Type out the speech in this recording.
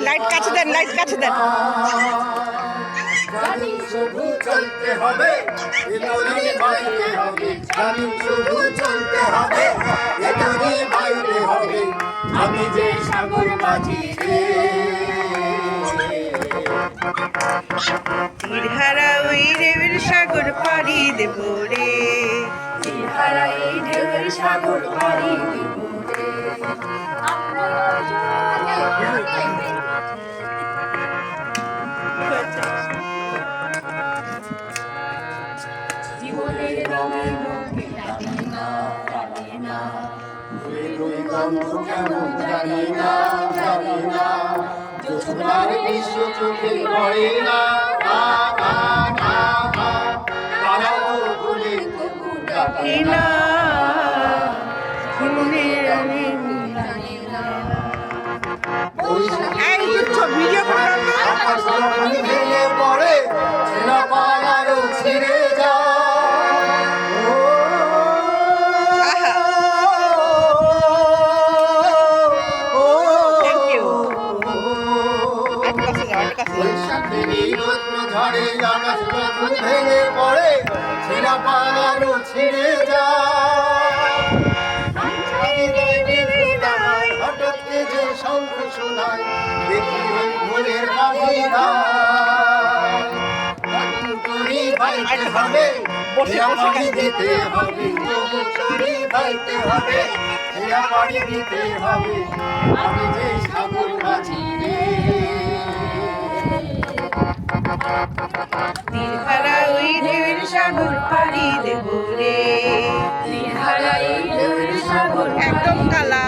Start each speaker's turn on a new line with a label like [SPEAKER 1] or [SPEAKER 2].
[SPEAKER 1] Light কাছে দেন, light কাছে দেন।
[SPEAKER 2] জানি শুধু চলতে হবে, ভিতরে বাইরে হবে। জানি শুধু চলতে হবে, ভিতরে বাইরে হবে। আমি যে সাগর মাঝি রে,
[SPEAKER 1] তীরহারা ওই ঢেউয়ের সাগর পাড়ি দেব রে,
[SPEAKER 2] তীরহারা এই ঢেউয়ের সাগর পাড়ি দেব রে। জীবনের রঙে রঙে জানি না, জানি না। ফুলের ওই গন্ধ কেমন জানি না, জানি না। জ্যোৎস্নার দৃশ্য চোখে পড়ে না, না, না, না, না। তারাও ভুলে তবু ডাকে না,
[SPEAKER 1] ফুলের আমি
[SPEAKER 2] জানি না।
[SPEAKER 1] এই ভিডিও করো না।
[SPEAKER 2] আকাশ যখন ভেঙে পড়ে, ছেঁড়া পালারও ছিঁড়ে যায়।
[SPEAKER 1] আহা, থ্যাংক ইউ।
[SPEAKER 2] বৈশাখেরই রৌদ্র ঝড়ে আকাশ যখন ভেঙে পড়ে, ছেঁড়া পালারও ছিঁড়ে যায়। হঠাৎ কে যে শঙ্খ শোনায়, দেখি ওই ভোরের পাখি গায়। তবুকরি বাইতে হবে, হিয়া পাড়ি দিতে হবে। তবুকরি বাইতে হবে, হিয়া পাড়ি দিতে হবে। আমি যে সাগর মাঝি রে,
[SPEAKER 1] তীরহারা ওই ঢেউয়ের সাগর পাড়ি দেব রে,
[SPEAKER 2] তীরহারা এই ঢেউয়ের সাগর
[SPEAKER 1] একদম কালা।